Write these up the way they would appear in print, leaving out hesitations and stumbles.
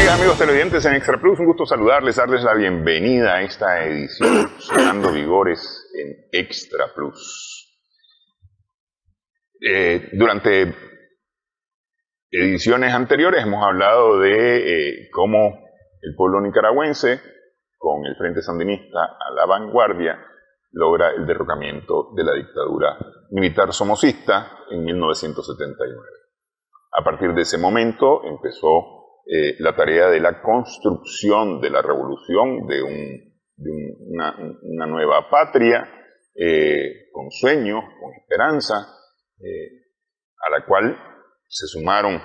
días, amigos televidentes en Extra Plus, un gusto saludarles, darles la bienvenida a esta edición Sonando Vigores en Extra Plus. Durante ediciones anteriores hemos hablado de cómo el pueblo nicaragüense, con el Frente Sandinista a la vanguardia, logra el derrocamiento de la dictadura militar somocista en 1979. A partir de ese momento empezó la tarea de la construcción de la revolución, de una nueva patria, con sueños, con esperanza, a la cual se sumaron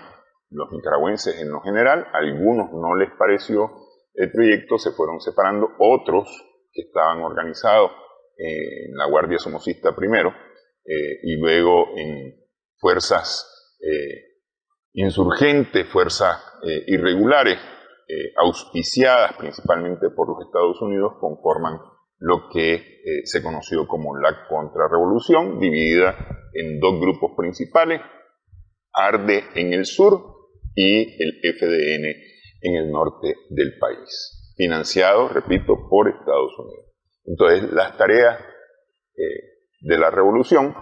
los nicaragüenses en lo general. A algunos no les pareció el proyecto, se fueron separando, otros que estaban organizados en la Guardia Somocista primero, y luego en fuerzas insurgentes, fuerzas irregulares, auspiciadas principalmente por los Estados Unidos, conforman lo que se conoció como la contrarrevolución, dividida en dos grupos principales: ARDE en el sur y el FDN en el norte del país, financiado, repito, por Estados Unidos. Entonces, las tareas de la revolución,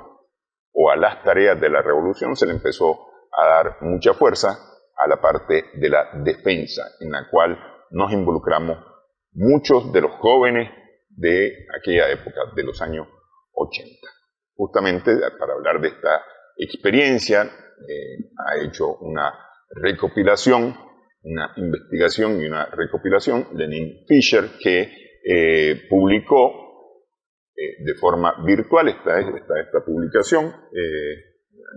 o a las tareas de la revolución, se le empezó a dar mucha fuerza a la parte de la defensa, en la cual nos involucramos muchos de los jóvenes de aquella época, de los años 80. Justamente para hablar de esta experiencia, ha hecho una recopilación, una investigación y una recopilación, Lenin Fischer, que publicó de forma virtual. Esta publicación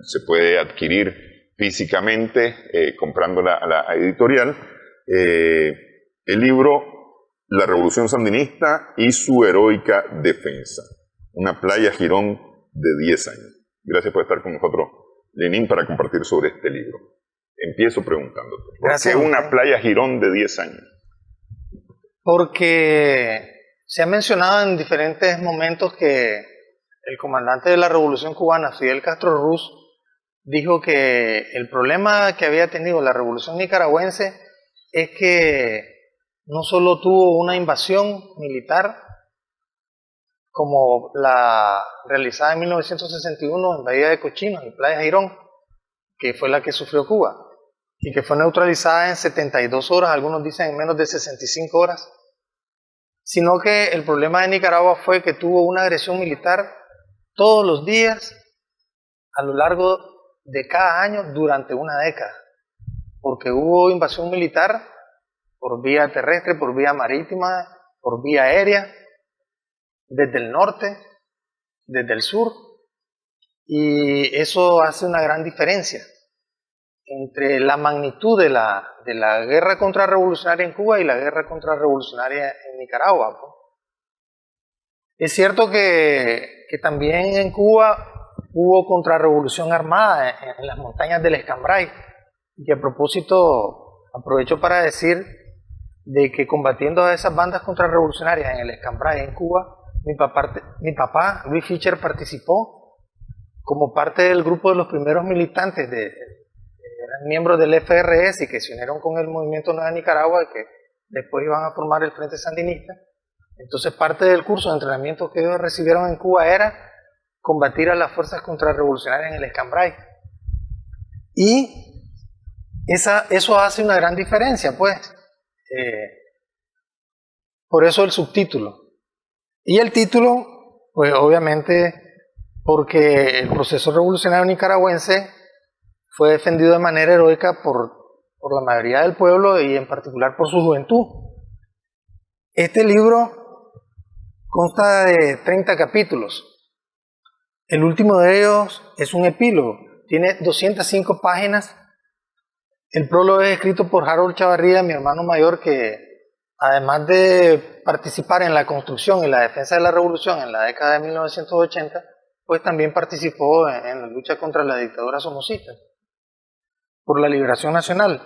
se puede adquirir físicamente comprándola a la editorial. El libro La Revolución Sandinista y su heroica defensa, una Playa Girón de 10 años. Gracias por estar con nosotros, Lenin, para compartir sobre este libro. Empiezo preguntándote, ¿por qué una Playa Girón de 10 años? Porque se ha mencionado en diferentes momentos que el comandante de la Revolución Cubana, Fidel Castro Ruz, dijo que el problema que había tenido la Revolución Nicaragüense es que no solo tuvo una invasión militar como la realizada en 1961 en Bahía de Cochinos y Playa Girón, que fue la que sufrió Cuba, y que fue neutralizada en 72 horas, algunos dicen en menos de 65 horas, sino que el problema de Nicaragua fue que tuvo una agresión militar todos los días a lo largo de cada año durante una década, porque hubo invasión militar por vía terrestre, por vía marítima, por vía aérea, desde el norte, desde el sur, y eso hace una gran diferencia entre la magnitud de la guerra contrarrevolucionaria en Cuba y la guerra contrarrevolucionaria en Nicaragua. Es cierto que también en Cuba hubo contrarrevolución armada en las montañas del Escambray, y que a propósito aprovecho para decir de que combatiendo a esas bandas contrarrevolucionarias en el Escambray, en Cuba, mi papá, Luis Fischer, participó como parte del grupo de los primeros militantes, eran miembros del FRS y que se unieron con el Movimiento Nueva Nicaragua y que después iban a formar el Frente Sandinista. Entonces parte del curso de entrenamiento que ellos recibieron en Cuba era combatir a las fuerzas contrarrevolucionarias en el Escambray. Y eso hace una gran diferencia, pues. Por eso el subtítulo. Y el título, pues obviamente porque el proceso revolucionario nicaragüense fue defendido de manera heroica por la mayoría del pueblo y en particular por su juventud. Este libro consta de 30 capítulos. El último de ellos es un epílogo, tiene 205 páginas. El prólogo es escrito por Harold Chavarría, mi hermano mayor, que además de participar en la construcción y la defensa de la revolución en la década de 1980, pues también participó en la lucha contra la dictadura somocista, por la liberación nacional.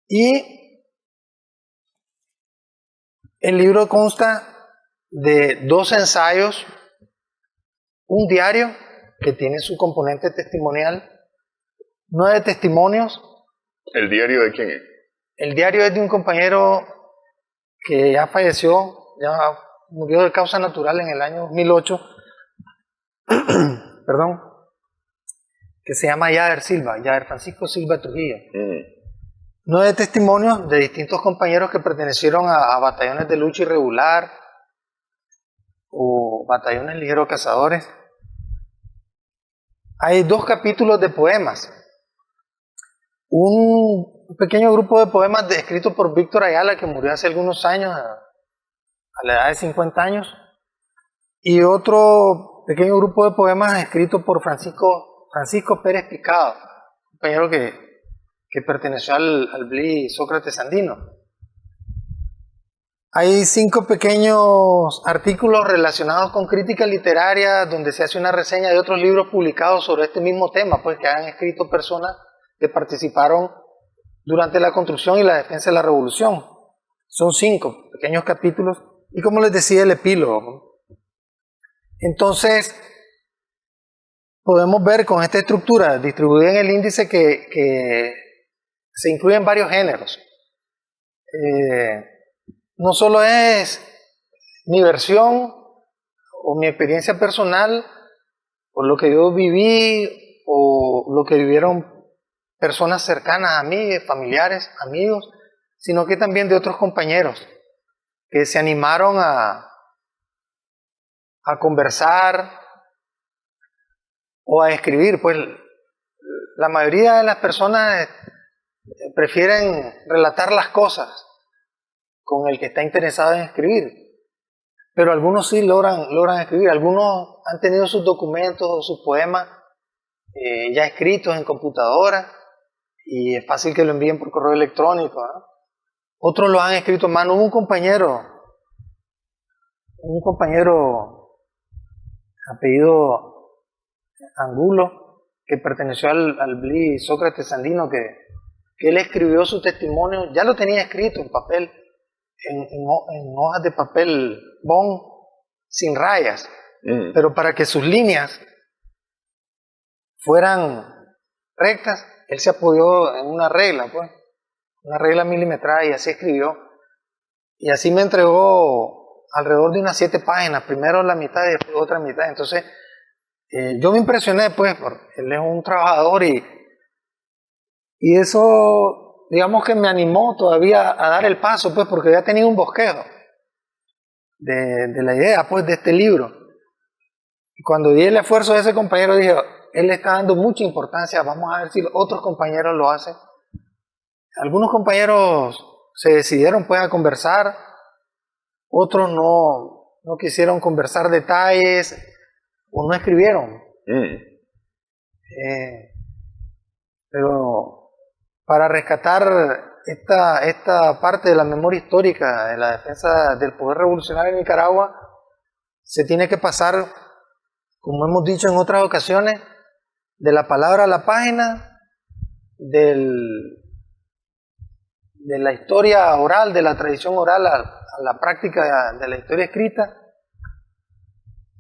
Y el libro consta de 2 ensayos, un diario que tiene su componente testimonial, 9 testimonios. ¿El diario de quién es? El diario es de un compañero que ya falleció, ya murió de causa natural en el año 2008, perdón, que se llama Yader Francisco Silva Trujillo. 9 testimonios de distintos compañeros que pertenecieron a batallones de lucha irregular o batallones ligeros cazadores. Hay 2 capítulos de poemas. Un pequeño grupo de poemas escritos por Víctor Ayala, que murió hace algunos años, a la edad de 50 años. Y otro pequeño grupo de poemas escritos por Francisco Pérez Picado, compañero que perteneció al BLI Sócrates Andino. Hay 5 pequeños artículos relacionados con crítica literaria, donde se hace una reseña de otros libros publicados sobre este mismo tema, pues que han escrito personas que participaron durante la construcción y la defensa de la revolución. Son 5 pequeños capítulos y, como les decía, el epílogo. Entonces, podemos ver con esta estructura distribuida en el índice que se incluyen varios géneros. No solo es mi versión o mi experiencia personal o lo que yo viví o lo que vivieron personas cercanas a mí, familiares, amigos, sino que también de otros compañeros que se animaron a conversar o a escribir. Pues la mayoría de las personas prefieren relatar las cosas con el que está interesado en escribir, pero algunos sí logran escribir. Algunos han tenido sus documentos o sus poemas ya escritos en computadora y es fácil que lo envíen por correo electrónico, ¿no? Otros lo han escrito a mano. Hubo un compañero apellido Angulo, que perteneció al BLI Sócrates Andino, que él escribió su testimonio, ya lo tenía escrito en papel, en hojas de papel bond sin rayas, pero para que sus líneas fueran rectas, él se apoyó en una regla, pues, una regla milimetrada, y así escribió. Y así me entregó alrededor de unas 7 páginas, primero la mitad y después otra mitad. Entonces, yo me impresioné, pues, porque él es un trabajador y eso, digamos que me animó todavía a dar el paso, pues, porque ya tenía un bosquejo de la idea, pues, de este libro. Y cuando di el esfuerzo de ese compañero, dije, él le está dando mucha importancia, vamos a ver si otros compañeros lo hacen. Algunos compañeros se decidieron, pues, a conversar, otros no quisieron conversar detalles o no escribieron. Pero para rescatar esta parte de la memoria histórica de la defensa del poder revolucionario en Nicaragua, se tiene que pasar, como hemos dicho en otras ocasiones, de la palabra a la página, de la historia oral, de la tradición oral a la práctica de la historia escrita,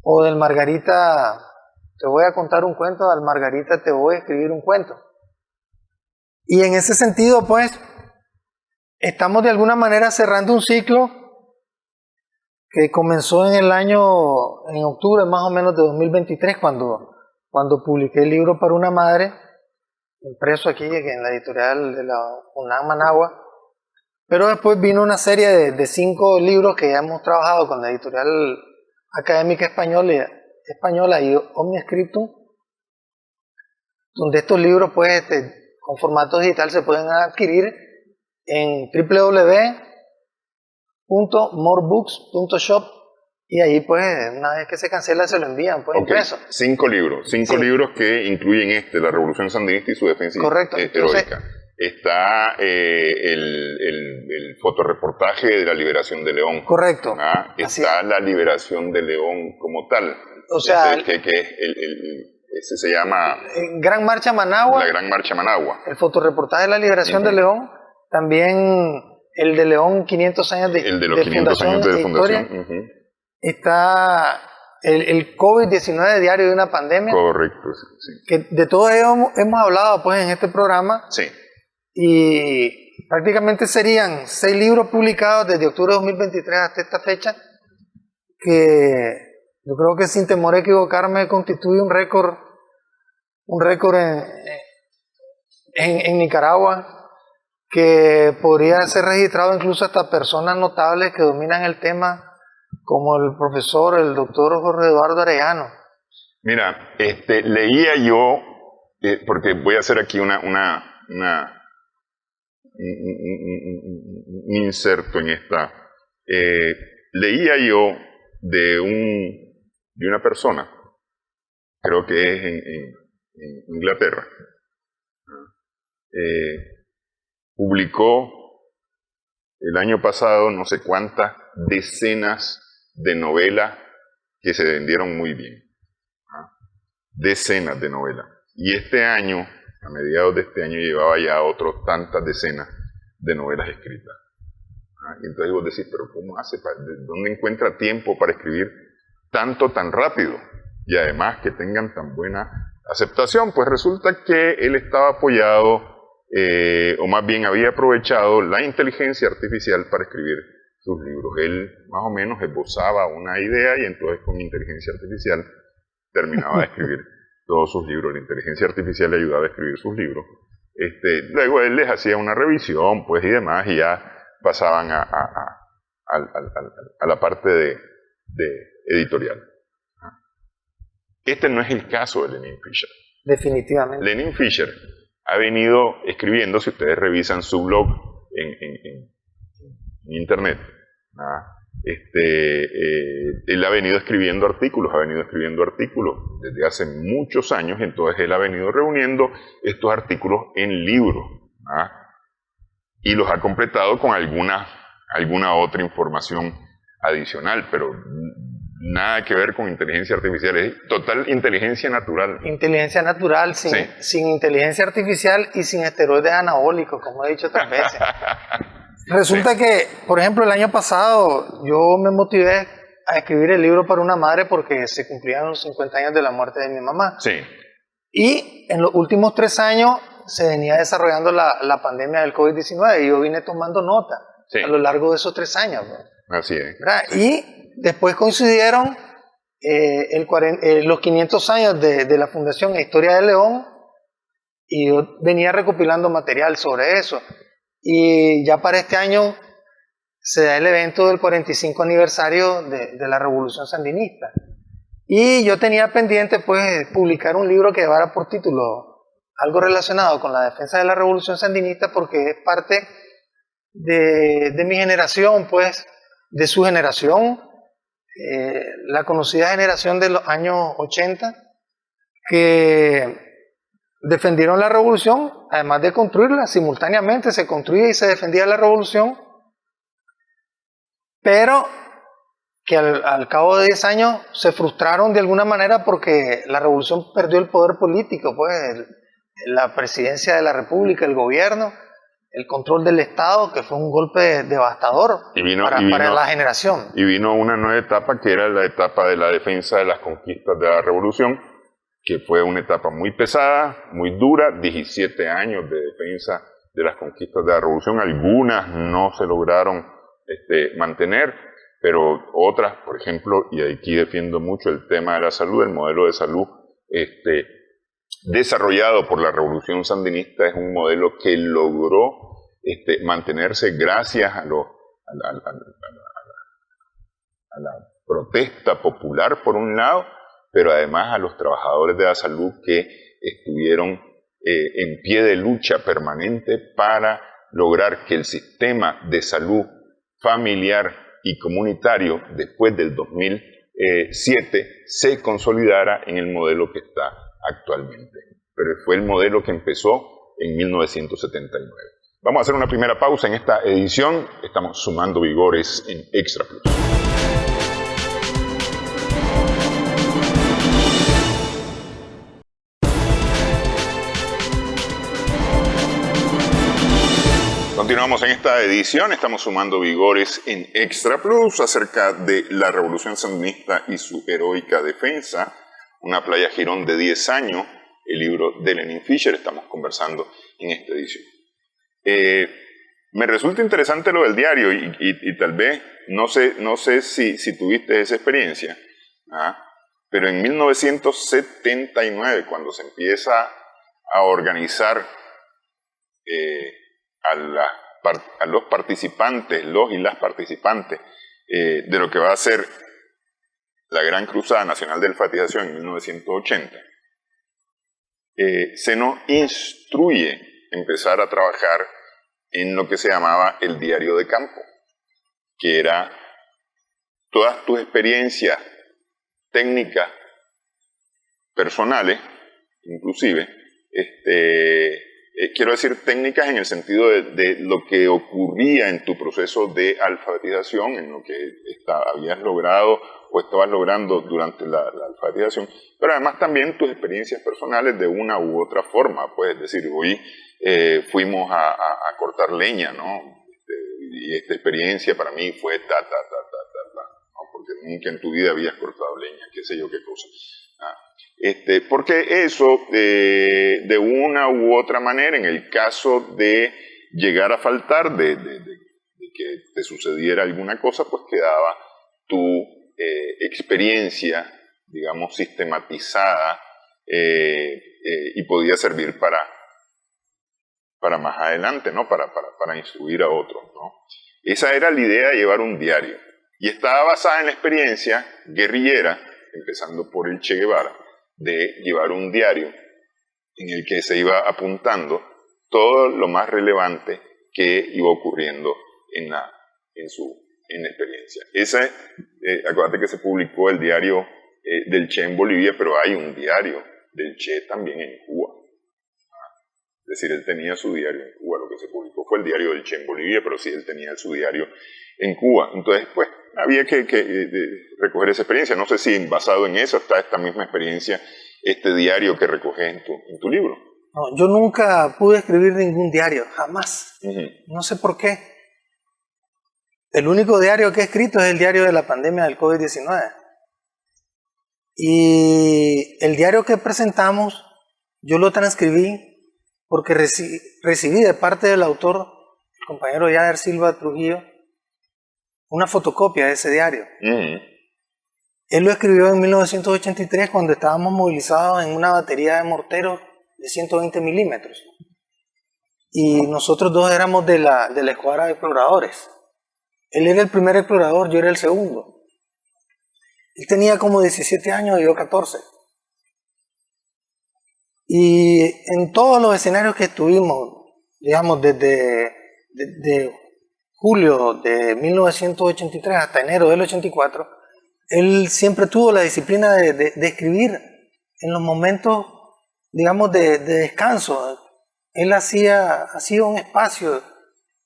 o del Margarita, te voy a contar un cuento, al Margarita te voy a escribir un cuento. Y en ese sentido, pues, estamos de alguna manera cerrando un ciclo que comenzó en octubre más o menos de 2023, cuando publiqué el libro Para una Madre, impreso aquí en la editorial de la UNAM Managua. Pero después vino una serie de 5 libros que ya hemos trabajado con la editorial académica española y Omnia Scriptum, donde estos libros, pues, con formato digital se pueden adquirir en www.morebooks.shop, y ahí, pues, una vez que se cancela se lo envían, pues, impreso. 5 libros, 5 libros que incluyen la Revolución Sandinista y su defensa heroica. Entonces, está el fotoreportaje de la liberación de León. Correcto. Está la liberación de León como tal. O sea, ese se llama Gran Marcha Managua. La Gran Marcha Managua. El fotoreportaje de la liberación de León. También el de León, 500 años de el de los 500 años de fundación. Está el COVID-19, diario de una pandemia. Correcto, sí. Que de todo ello hemos hablado, pues, en este programa. Sí. Y prácticamente serían 6 libros publicados desde octubre de 2023 hasta esta fecha, que yo creo que sin temor a equivocarme constituye un récord en Nicaragua, que podría ser registrado incluso hasta personas notables que dominan el tema, como el profesor, el doctor Jorge Eduardo Arellano. Mira, leía yo, porque voy a hacer aquí un inserto en esta. Leía yo de una persona, creo que es en Inglaterra, publicó el año pasado no sé cuántas decenas de novelas que se vendieron muy bien. Decenas de novelas. Y este año, a mediados de este año, llevaba ya otras tantas decenas de novelas escritas. Y entonces vos decís, pero ¿cómo hace? ¿De dónde encuentra tiempo para escribir tanto, tan rápido? Y además que tengan tan buena aceptación. Pues resulta que él estaba apoyado, o más bien había aprovechado la inteligencia artificial para escribir sus libros. Él más o menos esbozaba una idea y entonces con inteligencia artificial terminaba de escribir todos sus libros. La inteligencia artificial le ayudaba a escribir sus libros. Luego él les hacía una revisión, pues, y demás, y ya pasaban a la parte de editorial. Este no es el caso de Lenin Fischer. Definitivamente. Lenin Fischer ha venido escribiendo, si ustedes revisan su blog en internet, él ha venido escribiendo artículos desde hace muchos años. Entonces él ha venido reuniendo estos artículos en libros, y los ha completado con alguna otra información adicional, pero nada que ver con inteligencia artificial, es total inteligencia natural. Inteligencia natural, sin inteligencia artificial y sin esteroides anabólicos, como he dicho otras veces. Resulta que, por ejemplo, el año pasado yo me motivé a escribir el libro para una madre porque se cumplían los 50 años de la muerte de mi mamá. Sí. Y en los últimos 3 años se venía desarrollando la pandemia del COVID-19 y yo vine tomando nota a lo largo de esos 3 años. Así es. Sí. Y después coincidieron los 500 años de la Fundación Historia de León y yo venía recopilando material sobre eso. Y ya para este año se da el evento del 45 aniversario de la Revolución Sandinista. Y yo tenía pendiente, pues, publicar un libro que llevara por título algo relacionado con la defensa de la Revolución Sandinista, porque es parte de mi generación, pues, de su generación, la conocida generación de los años 80, que defendieron la revolución, además de construirla. Simultáneamente se construía y se defendía la revolución, pero que al cabo de 10 años se frustraron de alguna manera porque la revolución perdió el poder político, pues la presidencia de la república, el gobierno, el control del Estado, que fue un golpe devastador para la generación. Y vino una nueva etapa, que era la etapa de la defensa de las conquistas de la revolución, que fue una etapa muy pesada, muy dura, 17 años de defensa de las conquistas de la revolución. Algunas no se lograron mantener, pero otras, por ejemplo, y aquí defiendo mucho el tema de la salud, el modelo de salud desarrollado por la revolución sandinista es un modelo que logró mantenerse gracias a la protesta popular, por un lado, pero además a los trabajadores de la salud que estuvieron en pie de lucha permanente para lograr que el sistema de salud familiar y comunitario después del 2007 se consolidara en el modelo que está actualmente. Pero fue el modelo que empezó en 1979. Vamos a hacer una primera pausa en esta edición. Estamos sumando vigores en Extra Plus. Continuamos en esta edición, estamos sumando vigores en Extra Plus acerca de la Revolución Sandinista y su heroica defensa, una playa Girón de 10 años, el libro de Lenin Fischer. Estamos conversando en esta edición. Me resulta interesante lo del diario y tal vez, no sé si tuviste esa experiencia, pero en 1979, cuando se empieza a organizar a los participantes, los y las participantes de lo que va a ser la Gran Cruzada Nacional de Alfabetización en 1980, se nos instruye empezar a trabajar en lo que se llamaba el diario de campo, que era todas tus experiencias técnicas, personales, inclusive, quiero decir técnicas en el sentido de lo que ocurría en tu proceso de alfabetización, en lo que habías logrado o estabas logrando durante la alfabetización, pero además también tus experiencias personales de una u otra forma. Puedes decir, hoy fuimos a cortar leña, ¿no? Y esta experiencia para mí fue ¿no? Porque nunca en tu vida habías cortado leña, qué sé yo qué cosa. Porque eso, de una u otra manera, en el caso de llegar a faltar, de que te sucediera alguna cosa, pues quedaba tu experiencia, digamos, sistematizada y podía servir para más adelante, ¿no? Para instruir a otros, ¿no? Esa era la idea de llevar un diario. Y estaba basada en la experiencia guerrillera, empezando por el Che Guevara, de llevar un diario en el que se iba apuntando todo lo más relevante que iba ocurriendo en la experiencia. Acuérdate que se publicó el diario del Che en Bolivia, pero hay un diario del Che también en Cuba. Es decir, él tenía su diario en Cuba. Lo que se publicó fue el diario del Che en Bolivia, pero sí él tenía su diario en Cuba. Entonces, pues, había que recoger esa experiencia. No sé si basado en eso está esta misma experiencia, este diario que recoges en tu libro. No, yo nunca pude escribir ningún diario, jamás. No sé por qué. El único diario que he escrito es el diario de la pandemia del COVID-19. Y el diario que presentamos, yo lo transcribí porque recibí de parte del autor, el compañero Yader Silva Trujillo, una fotocopia de ese diario. Él lo escribió en 1983 cuando estábamos movilizados en una batería de morteros de 120 milímetros. Y nosotros dos éramos de la escuadra de exploradores. Él era el primer explorador, yo era el segundo. Él tenía como 17 años y yo 14. Y en todos los escenarios que estuvimos, digamos, desde julio de 1983 hasta enero del 84, él siempre tuvo la disciplina de escribir en los momentos, digamos, de descanso. Él hacía un espacio,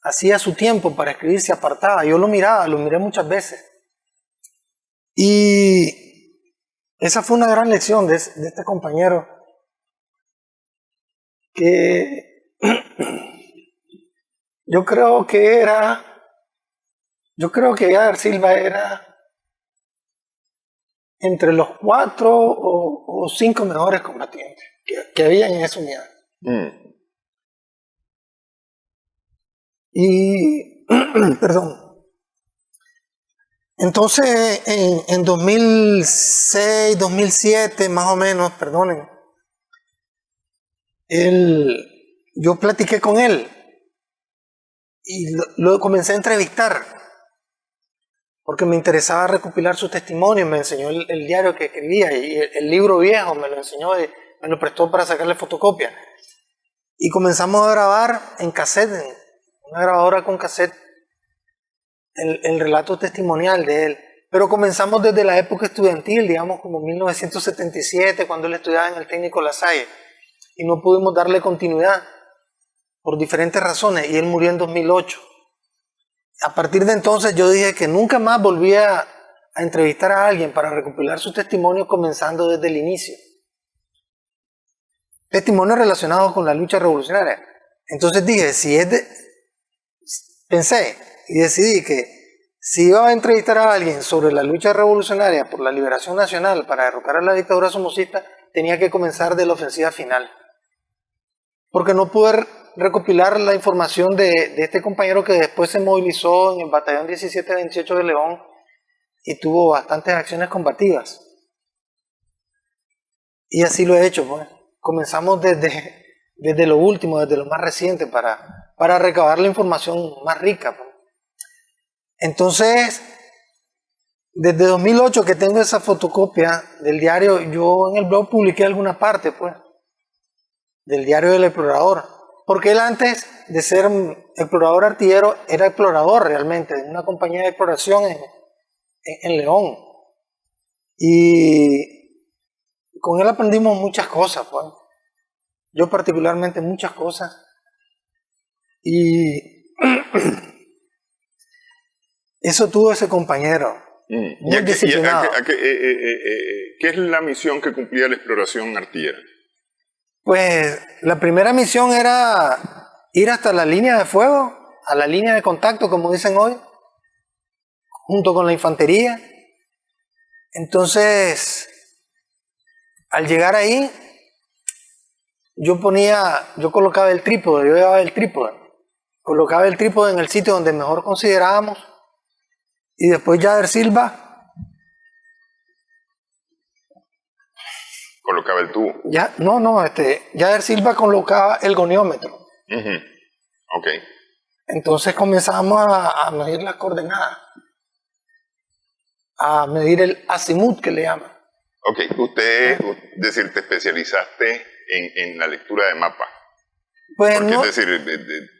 hacía su tiempo para escribir, se apartaba. Yo lo miré muchas veces. Y esa fue una gran lección de este compañero, que yo creo que Yader Silva era entre los 4 o 5 mejores combatientes que había en esa unidad. Y, perdón. Entonces, en 2006, 2007, más o menos, perdonen, yo platiqué con él y lo comencé a entrevistar porque me interesaba recopilar su testimonio. Me enseñó el diario que escribía y el libro viejo me lo enseñó, me lo prestó para sacarle fotocopia. Y comenzamos a grabar en cassette, en una grabadora con cassette, el relato testimonial de él. Pero comenzamos desde la época estudiantil, digamos como 1977, cuando él estudiaba en el Técnico La Salle. Y no pudimos darle continuidad por diferentes razones, y él murió en 2008. A partir de entonces yo dije que nunca más volvía a entrevistar a alguien para recopilar su testimonio, comenzando desde el inicio. Testimonios relacionados con la lucha revolucionaria. Entonces dije, pensé y decidí que si iba a entrevistar a alguien sobre la lucha revolucionaria por la liberación nacional para derrocar a la dictadura somocista, tenía que comenzar de la ofensiva final. Porque no pude recopilar la información de este compañero que después se movilizó en el batallón 1728 de León y tuvo bastantes acciones combativas. Y así lo he hecho, pues. Comenzamos desde lo último, desde lo más reciente, para recabar la información más rica, pues. Entonces, desde 2008 que tengo esa fotocopia del diario, yo en el blog publiqué alguna parte, pues, del diario del explorador. Porque él antes de ser explorador artillero, era explorador realmente, de una compañía de exploración en León. Y con él aprendimos muchas cosas, pues. Yo particularmente muchas cosas. Y eso tuvo ese compañero. Muy disciplinado. ¿Qué es la misión que cumplía la exploración artillera? Pues la primera misión era ir hasta la línea de fuego, a la línea de contacto, como dicen hoy, junto con la infantería. Entonces, al llegar ahí, yo colocaba el trípode, yo llevaba el trípode, colocaba el trípode en el sitio donde mejor considerábamos, y después Yader Silva colocaba el tubo. Yader Silva colocaba el goniómetro. Ok. Entonces comenzamos a medir las coordenadas, a medir el azimut que le llaman. Ok, es decir, te especializaste en la lectura de mapa. Pues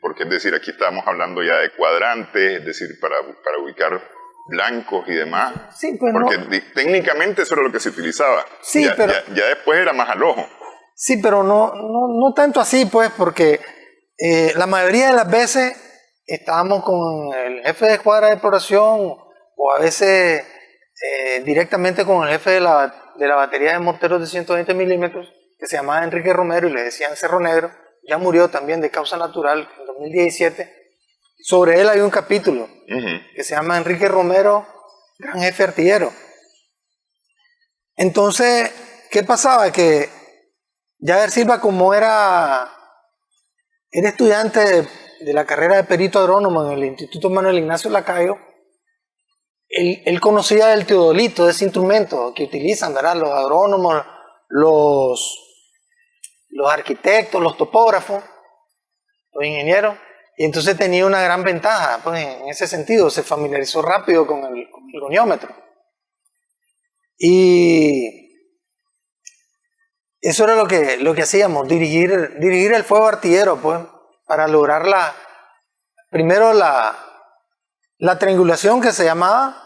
porque es decir, aquí estábamos hablando ya de cuadrantes, es decir, para ubicar blancos y demás. Sí, pues porque técnicamente eso era lo que se utilizaba. Sí, ya después era más al ojo. Sí, pero no tanto así, pues, porque la mayoría de las veces estábamos con el jefe de escuadra de exploración o a veces directamente con el jefe de la batería de morteros de 120 milímetros, que se llamaba Enrique Romero y le decían Cerro Negro. Ya murió también de causa natural en 2017. Sobre él hay un capítulo que se llama Enrique Romero, gran jefe artillero. Entonces, ¿qué pasaba? Que Yader Silva, como era estudiante de la carrera de perito agrónomo en el Instituto Manuel Ignacio Lacayo, él conocía del teodolito, de ese instrumento que utilizan, ¿verdad?, los agrónomos, los arquitectos, los topógrafos, los ingenieros, y entonces tenía una gran ventaja, pues, en ese sentido, se familiarizó rápido con el goniómetro. Y eso era lo que hacíamos, dirigir el fuego artillero, pues, para lograr primero la triangulación que se llamaba,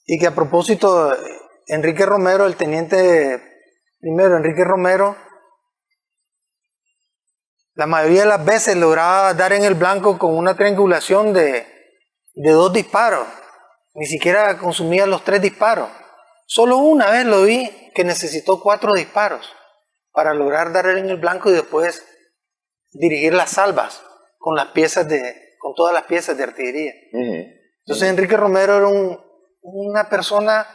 y que a propósito Enrique Romero, el teniente primero Enrique Romero, la mayoría de las veces lograba dar en el blanco con una triangulación de 2 disparos, ni siquiera consumía los 3 disparos. Solo una vez lo vi que necesitó 4 disparos para lograr dar en el blanco y después dirigir las salvas con todas las piezas de artillería. Entonces Enrique Romero era una persona,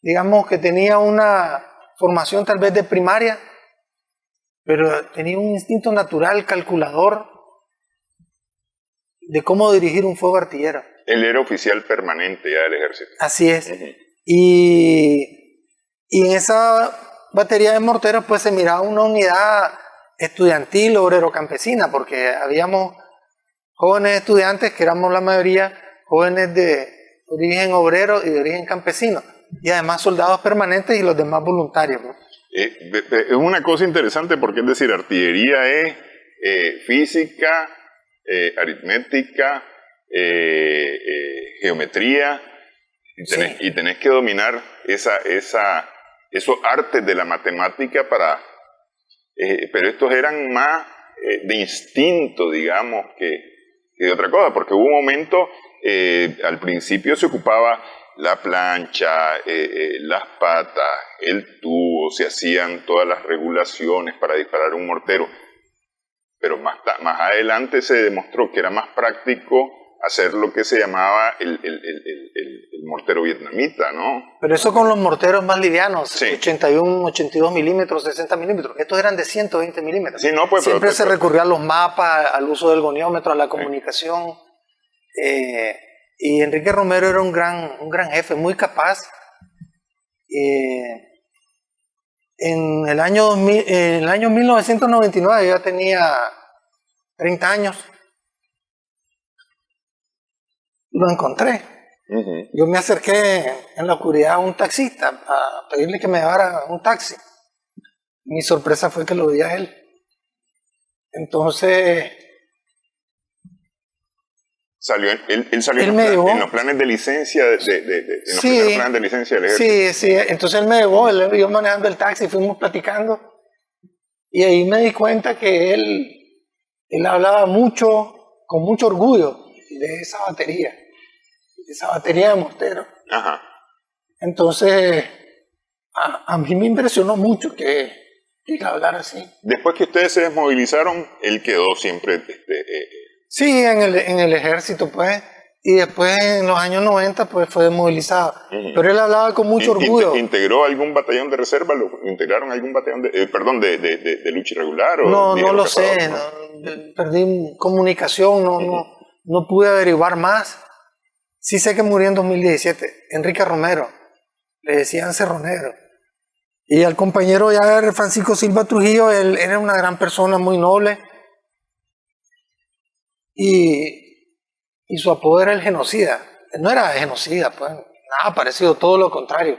digamos, que tenía una formación tal vez de primaria, pero tenía un instinto natural, calculador, de cómo dirigir un fuego artillero. Él era oficial permanente ya del ejército. Así es. Y en esa batería de morteros pues se miraba una unidad estudiantil, obrero campesina, porque habíamos jóvenes estudiantes, que éramos la mayoría jóvenes de origen obrero y de origen campesino, y además soldados permanentes y los demás voluntarios, ¿no? Es una cosa interesante porque, es decir, artillería es física, aritmética, geometría, y tenés que dominar esos artes de la matemática pero estos eran más de instinto, digamos, que de otra cosa, porque hubo un momento, al principio se ocupaba la plancha, las patas, el tubo, se hacían todas las regulaciones para disparar un mortero, pero más adelante se demostró que era más práctico hacer lo que se llamaba el mortero vietnamita, ¿no? Pero eso con los morteros más livianos, Sí. 81, 82 milímetros, 60 milímetros. Estos eran de 120 milímetros. Sí, no, pues, Siempre se recurría a los mapas, al uso del goniómetro, a la comunicación. Y Enrique Romero era un gran jefe, muy capaz. En el año 1999 yo ya tenía 30 años. Lo encontré. Yo me acerqué en la oscuridad a un taxista a pedirle que me llevara un taxi. Mi sorpresa fue que lo vi a él. Entonces... Él salió en los planes de licencia en los primeros planes de licencia del ejército. Sí, entonces él me llevó, yo manejando el taxi, fuimos platicando y ahí me di cuenta que él hablaba mucho, con mucho orgullo de esa batería de mortero. Ajá. Entonces a mí me impresionó mucho que él hablara así. Después que ustedes se desmovilizaron, él quedó siempre... Sí, en el ejército, pues, y después en los años 90, pues, fue desmovilizado. Pero él hablaba con mucho orgullo. ¿Integró algún batallón de reserva? ¿Lo integraron algún batallón de lucha irregular? No lo sé, perdí comunicación, no pude averiguar más. Sí sé que murió en 2017, Enrique Romero, le decían Cerronero. Y al compañero ya Francisco Silva Trujillo, él era una gran persona, muy noble. Y su apodo era el genocida. No era genocida, pues, nada parecido, todo lo contrario.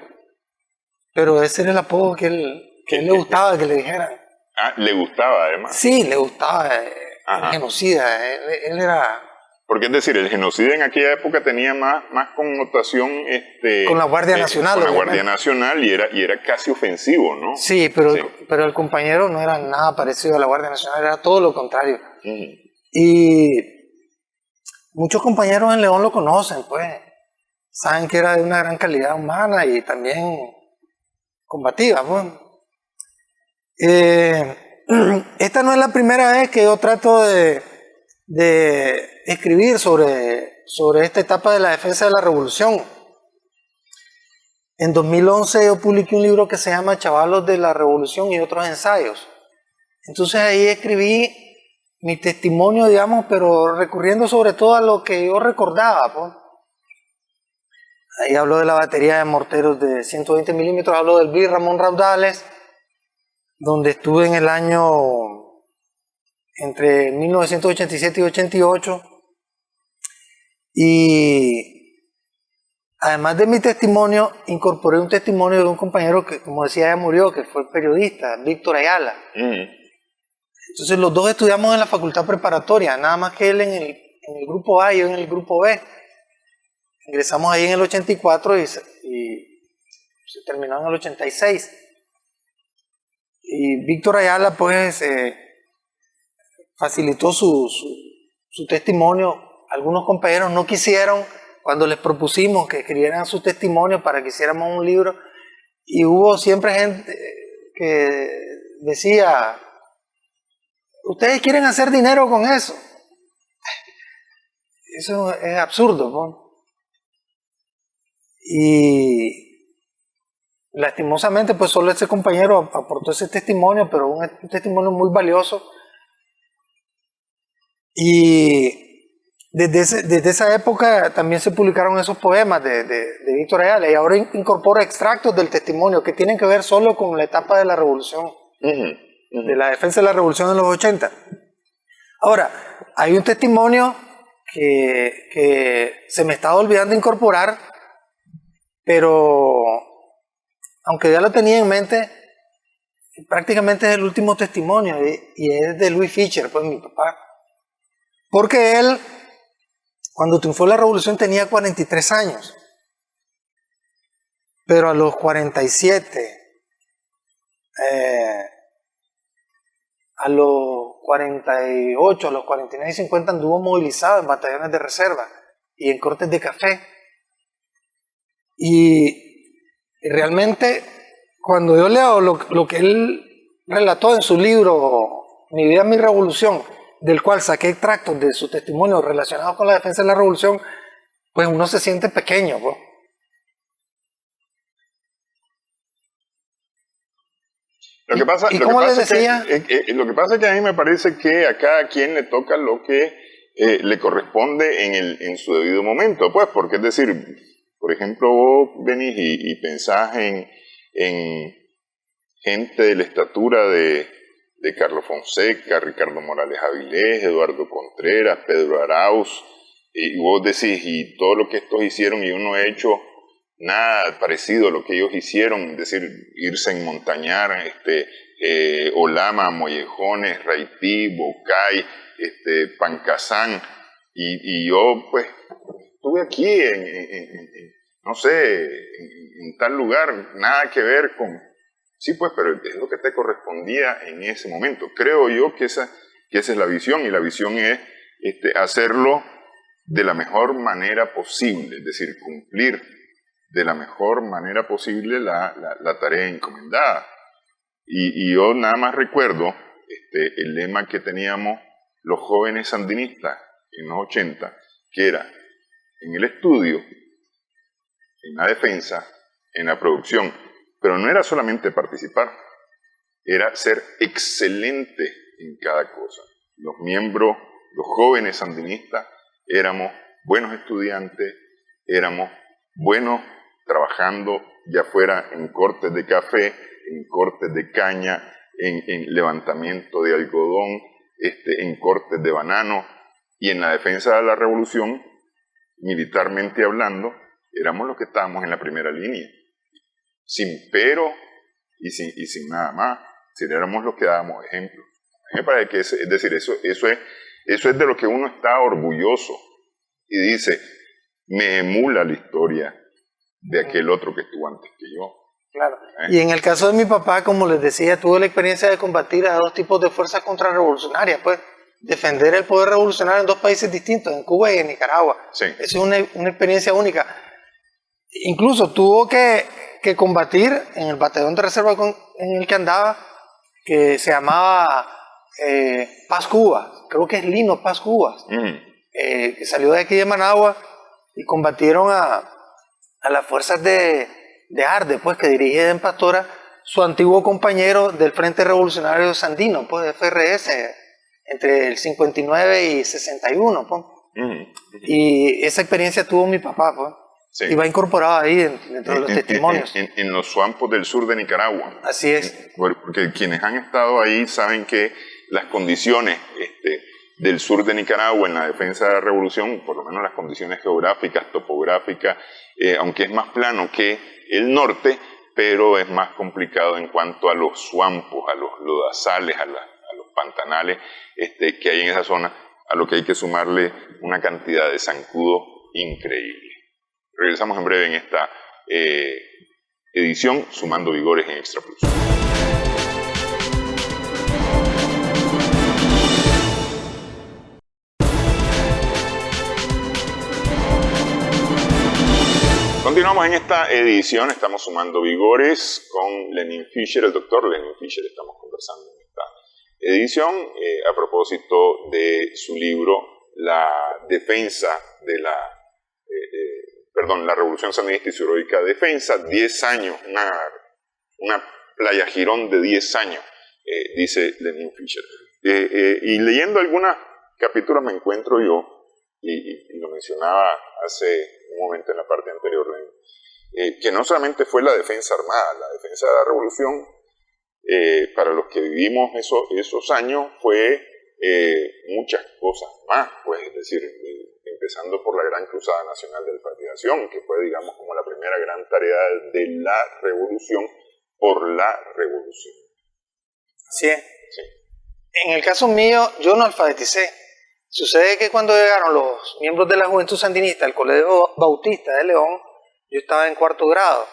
Pero ese era el apodo que él le gustaba que le dijeran. Ah, ¿le gustaba además? Sí, le gustaba el genocida. Él era... Porque es decir, el genocida en aquella época tenía más connotación... con la Guardia Nacional. Con la Guardia Nacional y era casi ofensivo, ¿no? Sí, pero el compañero no era nada parecido a la Guardia Nacional, era todo lo contrario. Y muchos compañeros en León lo conocen, pues. Saben que era de una gran calidad humana y también combativa, pues. Esta no es la primera vez que yo trato de escribir sobre esta etapa de la defensa de la revolución. En 2011 yo publiqué un libro que se llama Chavalos de la Revolución y otros ensayos. Entonces ahí escribí mi testimonio, digamos, pero recurriendo sobre todo a lo que yo recordaba, pues. Ahí hablo de la batería de morteros de 120 milímetros, hablo del BRI Ramón Raudales, donde estuve en el año entre 1987 y 88. Y además de mi testimonio, incorporé un testimonio de un compañero que, como decía, ya murió, que fue periodista, Víctor Ayala. Entonces los dos estudiamos en la facultad preparatoria, nada más que él en el grupo A y yo en el grupo B. Ingresamos ahí en el 84 y se terminó en el 86. Y Víctor Ayala pues facilitó su testimonio. Algunos compañeros no quisieron cuando les propusimos que escribieran su testimonio para que hiciéramos un libro, y hubo siempre gente que decía: ustedes quieren hacer dinero con eso. Eso es absurdo, ¿no? Y lastimosamente pues solo ese compañero aportó ese testimonio, pero un testimonio muy valioso. Y desde esa época también se publicaron esos poemas de Víctor Ayala, y ahora incorporo extractos del testimonio que tienen que ver solo con la etapa de la revolución, de la defensa de la revolución en los 80. Ahora, hay un testimonio que se me estaba olvidando incorporar, pero aunque ya lo tenía en mente, prácticamente es el último testimonio, y es de Louis Fischer, pues mi papá. Porque él, cuando triunfó la revolución, tenía 43 años. Pero a los 47, a los 48, a los 49 y 50 anduvo movilizado en batallones de reserva y en cortes de café. Y realmente, cuando yo leo lo que él relató en su libro Mi vida, mi revolución, del cual saqué extractos de su testimonio relacionados con la defensa de la revolución, pues uno se siente pequeño, pues. Lo que pasa es que a mí me parece que a cada quien le toca lo que le corresponde en su debido momento, pues, porque es decir, por ejemplo, vos venís y pensás en gente de la estatura de Carlos Fonseca, Ricardo Morales Avilés, Eduardo Contreras, Pedro Arauz, y vos decís, y todo lo que estos hicieron, y uno ha hecho nada parecido a lo que ellos hicieron, es decir, irse a enmontañar, Olama, Mollejones, Raití, Bocay, Pancasán, y yo pues estuve aquí no sé, en tal lugar, nada que ver con... Sí, pues, pero es lo que te correspondía en ese momento. Creo yo que esa es la visión, y la visión es hacerlo de la mejor manera posible, es decir, cumplir de la mejor manera posible la tarea encomendada. Y yo nada más recuerdo el lema que teníamos los jóvenes sandinistas en los 80, que era en el estudio, en la defensa, en la producción, pero no era solamente participar, era ser excelente en cada cosa. Los miembros, los jóvenes sandinistas, éramos buenos estudiantes, éramos buenos trabajando, ya fuera en cortes de café, en cortes de caña, en levantamiento de algodón, en cortes de banano, y en la defensa de la revolución, militarmente hablando, éramos los que estábamos en la primera línea, sin pero y sin nada más. Si éramos los que dábamos ejemplo. Me parece que es decir, eso es de lo que uno está orgulloso y dice, me emula la historia de aquel otro que estuvo antes que yo. Claro. Y en el caso de mi papá, como les decía, tuve la experiencia de combatir a dos tipos de fuerzas contrarrevolucionarias, pues defender el poder revolucionario en dos países distintos, en Cuba y en Nicaragua. Sí. Esa es una experiencia única. Incluso tuvo que combatir en el batallón de reserva en el que andaba, que se llamaba Paz Cuba, creo que es Lino Paz Cuba, que salió de aquí de Managua, y combatieron a las fuerzas de Arde, pues, que dirigía en Pastora su antiguo compañero del Frente Revolucionario Sandino, pues, FRS, entre el 59 y 61, pues. Y esa experiencia tuvo mi papá, pues. Sí. Y va incorporado ahí dentro de los testimonios. En los suampos del sur de Nicaragua. Así es. Porque quienes han estado ahí saben que las condiciones del sur de Nicaragua en la defensa de la revolución, por lo menos las condiciones geográficas, topográficas, aunque es más plano que el norte, pero es más complicado en cuanto a los suampos, a los lodazales, a los pantanales que hay en esa zona, a lo que hay que sumarle una cantidad de zancudo increíble. Regresamos en breve en esta edición Sumando Vigores en Extra Plus. Continuamos en esta edición, estamos sumando vigores con Lenin Fischer, el doctor Lenin Fischer, estamos conversando en esta edición a propósito de su libro La defensa de la Revolución Sandinista y su heroica defensa, 10 años, una playa girón de 10 años, dice Lenin Fischer. Y leyendo algunos capítulos me encuentro yo, y lo mencionaba hace un momento en la parte anterior, que no solamente fue la defensa armada, la defensa de la revolución, para los que vivimos esos años, fue muchas cosas más, pues, es decir, empezando por la Gran Cruzada Nacional de Alfabetización, que fue, digamos, como la primera gran tarea de la revolución por la revolución. Sí. En el caso mío, yo no alfabeticé. Sucede que cuando llegaron los miembros de la Juventud Sandinista al Colegio Bautista de León, yo estaba en 4º grado.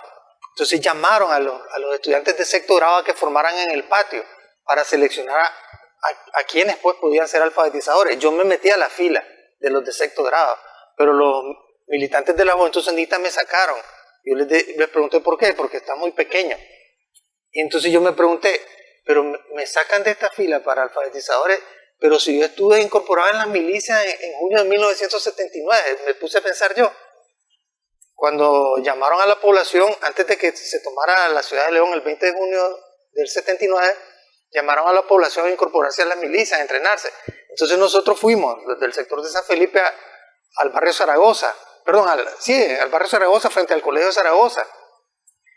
Entonces llamaron a los estudiantes de 6º grado a que formaran en el patio para seleccionar a quienes pues podían ser alfabetizadores. Yo me metí a la fila de los de 6º grado, pero los militantes de la Juventud Sandinista me sacaron. Yo les pregunté por qué, porque está muy pequeño. Y entonces yo me pregunté, pero me sacan de esta fila para alfabetizadores pero si yo estuve incorporado en las milicias en junio de 1979, me puse a pensar yo. Cuando llamaron a la población, antes de que se tomara la ciudad de León el 20 de junio del 79, llamaron a la población a incorporarse a las milicias, a entrenarse. Entonces nosotros fuimos desde el sector de San Felipe al barrio Zaragoza, al barrio Zaragoza frente al Colegio de Zaragoza.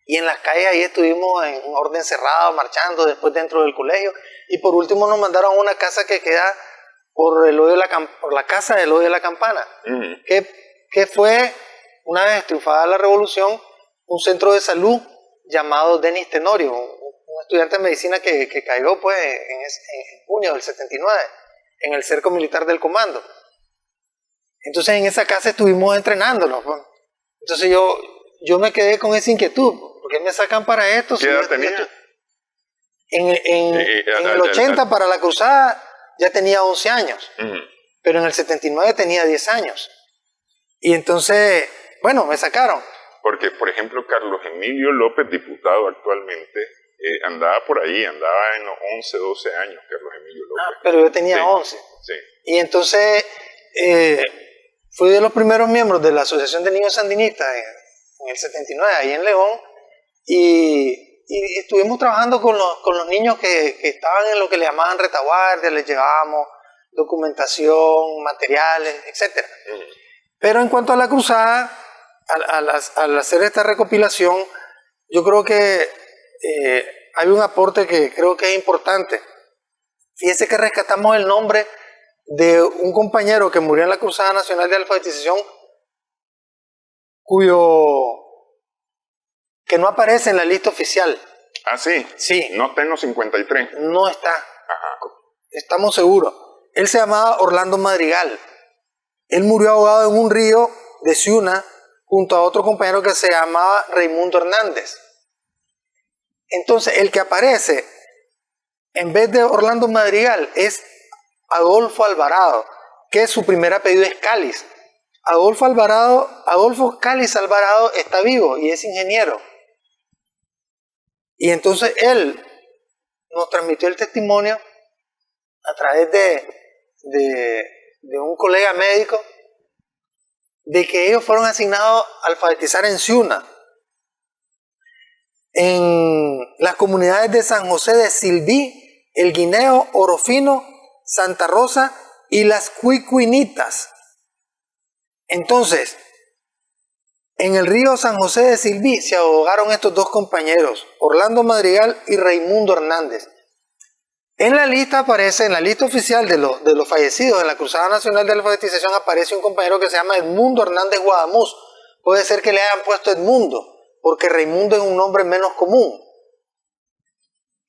Y en las calles ahí estuvimos en un orden cerrado, marchando, después dentro del colegio. Y por último nos mandaron a una casa que queda por la casa del hoyo de la campana, que fue, una vez triunfada la revolución, un centro de salud llamado Denis Tenorio, un estudiante de medicina que cayó pues, en junio del 79, en el cerco militar del comando. Entonces en esa casa estuvimos entrenándonos. Pues. Entonces yo me quedé con esa inquietud. ¿Por qué me sacan para esto? ¿Qué edad tenía? En el 80 para la cruzada ya tenía 11 años, pero en el 79 tenía 10 años. Y entonces, bueno, me sacaron. Porque, por ejemplo, Carlos Emilio López, diputado actualmente, andaba por ahí, andaba en los 11, 12 años, Carlos Emilio López. Pero yo tenía 11. Sí. Y entonces fui de los primeros miembros de la Asociación de Niños Sandinistas en el 79, ahí en León, y estuvimos trabajando con los niños que estaban en lo que le llamaban retaguardia, les llevábamos documentación, materiales, etc. Pero en cuanto a la cruzada, al hacer esta recopilación, yo creo que hay un aporte que creo que es importante. Fíjese que rescatamos el nombre de un compañero que murió en la Cruzada Nacional de Alfabetización, que no aparece en la lista oficial. Ah, sí. Sí. No está en los 53. No está. Ajá. Estamos seguros. Él se llamaba Orlando Madrigal. Él murió ahogado en un río de Ciuna junto a otro compañero que se llamaba Raimundo Hernández. Entonces, el que aparece en vez de Orlando Madrigal es Adolfo Alvarado, que su primer apellido es Cáliz. Adolfo Cáliz Alvarado está vivo y es ingeniero. Y entonces él nos transmitió el testimonio a través de un colega médico de que ellos fueron asignados a alfabetizar en Ciuna, en las comunidades de San José de Silví, El Guineo, Orofino, Santa Rosa y Las Cuicuinitas. Entonces, en el río San José de Silví se ahogaron estos dos compañeros, Orlando Madrigal y Raimundo Hernández. En la lista aparece, en la lista oficial de los fallecidos en la Cruzada Nacional de Alfabetización, aparece un compañero que se llama Edmundo Hernández Guadamuz. Puede ser que le hayan puesto Edmundo, porque Raimundo es un nombre menos común.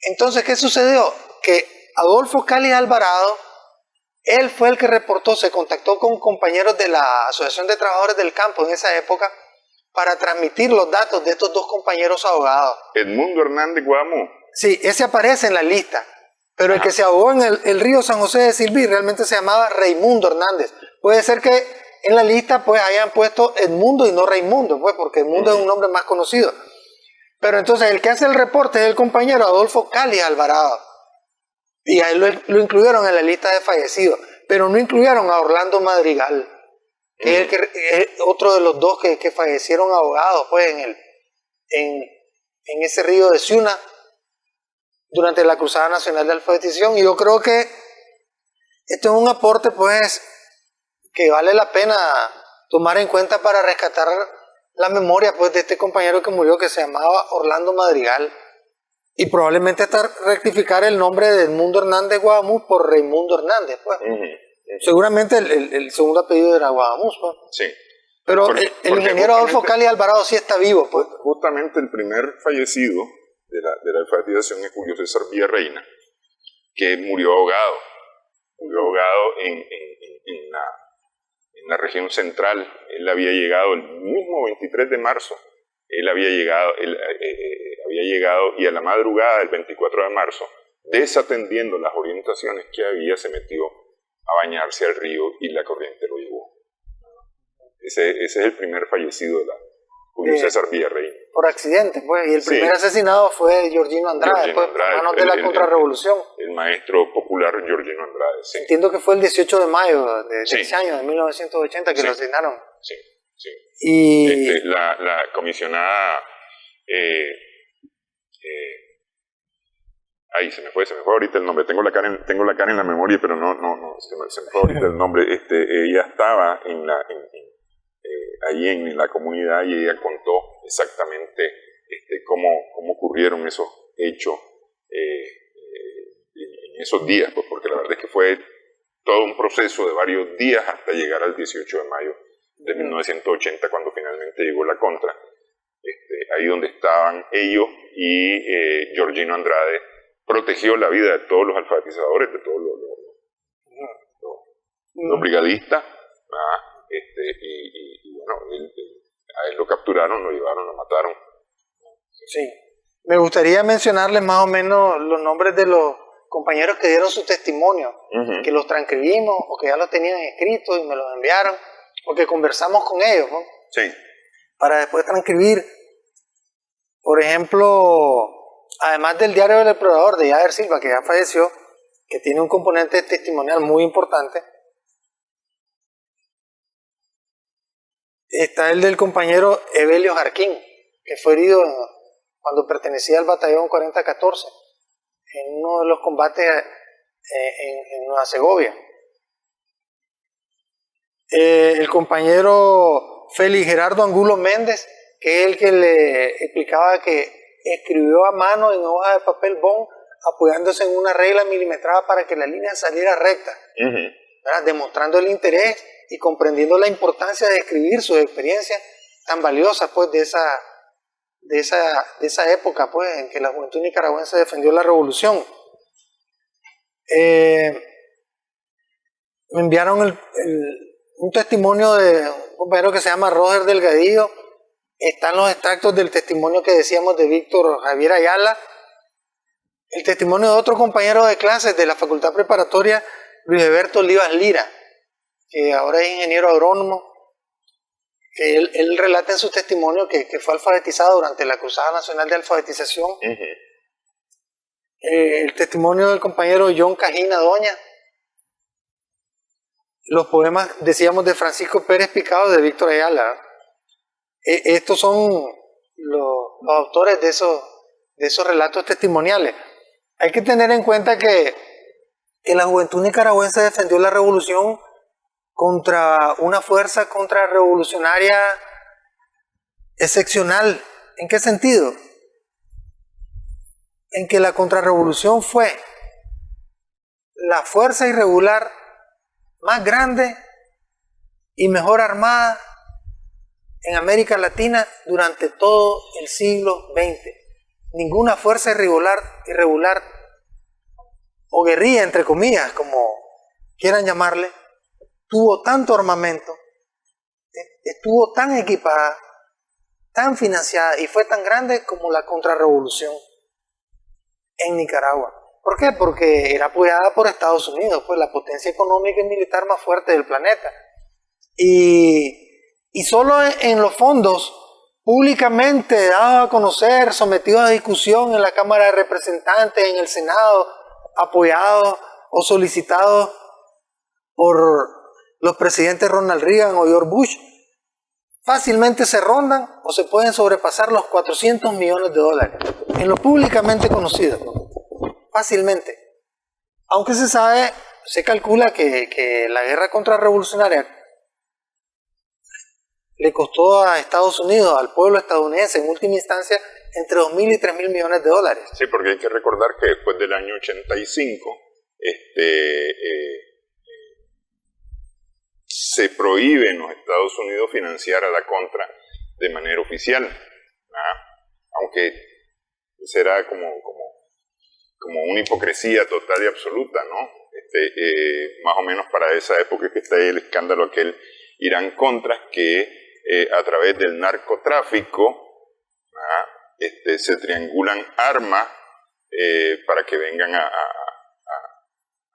Entonces, ¿qué sucedió? Que Adolfo Cáliz Alvarado, él fue el que reportó, se contactó con compañeros de la Asociación de Trabajadores del Campo en esa época para transmitir los datos de estos dos compañeros ahogados. Edmundo Hernández Guadamuz. Sí, ese aparece en la lista, pero el que se ahogó en el río San José de Silví realmente se llamaba Raimundo Hernández. Puede ser que en la lista pues hayan puesto Edmundo y no Raimundo, pues, porque Edmundo es un nombre más conocido. Pero entonces el que hace el reporte es el compañero Adolfo Cáliz Alvarado. Y a él lo incluyeron en la lista de fallecidos, pero no incluyeron a Orlando Madrigal, que es otro de los dos que fallecieron ahogados pues, en ese río de Ciuna durante la Cruzada Nacional de Alfabetización. Y yo creo que esto es un aporte pues que vale la pena tomar en cuenta para rescatar la memoria pues, de este compañero que murió, que se llamaba Orlando Madrigal. Y probablemente hasta rectificar el nombre de Edmundo Hernández Guadamuz por Raimundo Hernández, pues. Seguramente el segundo apellido era Guadamuz, pues. Sí. Pero el ingeniero Adolfo Cáliz Alvarado sí está vivo, pues. Justamente el primer fallecido de la alfabetización es Julio César Villarreina, que murió ahogado. Murió ahogado en la región central. Él había llegado el mismo 23 de marzo. Él había llegado y a la madrugada del 24 de marzo, desatendiendo las orientaciones que había, se metió a bañarse al río y la corriente lo llevó. Ese es el primer fallecido Julio César Villarreal. Por accidente, pues. Y el primer asesinado fue Georgino Andrade, pues, por manos de la contrarrevolución. El maestro popular Georgino Andrade, sí. Entiendo que fue el 18 de mayo de ese año, de 1980, que lo asesinaron. Sí, sí. Y la comisionada... Ahí se me fue ahorita el nombre. Tengo la cara en la memoria, pero no se me fue ahorita el nombre. Ella estaba ahí en la comunidad y ella contó exactamente cómo ocurrieron esos hechos en esos días, pues, porque la verdad es que fue todo un proceso de varios días hasta llegar al 18 de mayo de 1980, cuando finalmente llegó la contra, ahí donde estaban ellos, y Georgino Andrade protegió la vida de todos los alfabetizadores, de todos los brigadistas, y bueno, a él lo capturaron, lo llevaron, lo mataron. Sí. Me gustaría mencionarles más o menos los nombres de los compañeros que dieron su testimonio, que los transcribimos o que ya los tenían escritos y me los enviaron, o que conversamos con ellos, ¿no? Sí. Para después transcribir. Por ejemplo, además del Diario del Explorador de Yader Silva, que ya falleció, que tiene un componente testimonial muy importante, está el del compañero Evelio Jarquín, que fue herido cuando pertenecía al batallón 4014 en uno de los combates en Nueva Segovia. El compañero Félix Gerardo Angulo Méndez, que es el que le explicaba que escribió a mano en hoja de papel bond, apoyándose en una regla milimetrada para que la línea saliera recta, demostrando el interés y comprendiendo la importancia de escribir sus experiencias tan valiosas, pues, de esa época, pues, en que la juventud nicaragüense defendió la revolución. Me enviaron un testimonio de un compañero que se llama Roger Delgadillo. Están los extractos del testimonio que decíamos de Víctor Javier Ayala, el testimonio de otro compañero de clases de la Facultad Preparatoria, Luis Alberto Olivas Lira, que ahora es ingeniero agrónomo, que él relata en su testimonio que fue alfabetizado durante la Cruzada Nacional de Alfabetización. El testimonio del compañero John Cajina Doña, los poemas, decíamos, de Francisco Pérez Picado, de Víctor Ayala. Estos son los autores de esos relatos testimoniales. Hay que tener en cuenta que la juventud nicaragüense defendió la revolución contra una fuerza contrarrevolucionaria excepcional. ¿En qué sentido? En que la contrarrevolución fue la fuerza irregular más grande y mejor armada en América Latina durante todo el siglo XX. Ninguna fuerza irregular o guerrilla, entre comillas, como quieran llamarle, tuvo tanto armamento, estuvo tan equipada, tan financiada y fue tan grande como la contrarrevolución en Nicaragua. ¿Por qué? Porque era apoyada por Estados Unidos, pues la potencia económica y militar más fuerte del planeta. Y solo en los fondos públicamente dados a conocer, sometidos a discusión en la Cámara de Representantes, en el Senado, apoyados o solicitados por los presidentes Ronald Reagan o George Bush, fácilmente se rondan o se pueden sobrepasar los $400 millones en lo públicamente conocido, fácilmente. Aunque se calcula que la guerra contrarrevolucionaria le costó a Estados Unidos, al pueblo estadounidense, en última instancia, entre 2.000 y 3.000 millones de dólares. Sí, porque hay que recordar que después del año 85, se prohíbe en los Estados Unidos financiar a la contra de manera oficial, aunque será como una hipocresía total y absoluta, ¿no? Más o menos para esa época que está ahí el escándalo aquel Irán Contras, que a través del narcotráfico se triangulan armas para que vengan a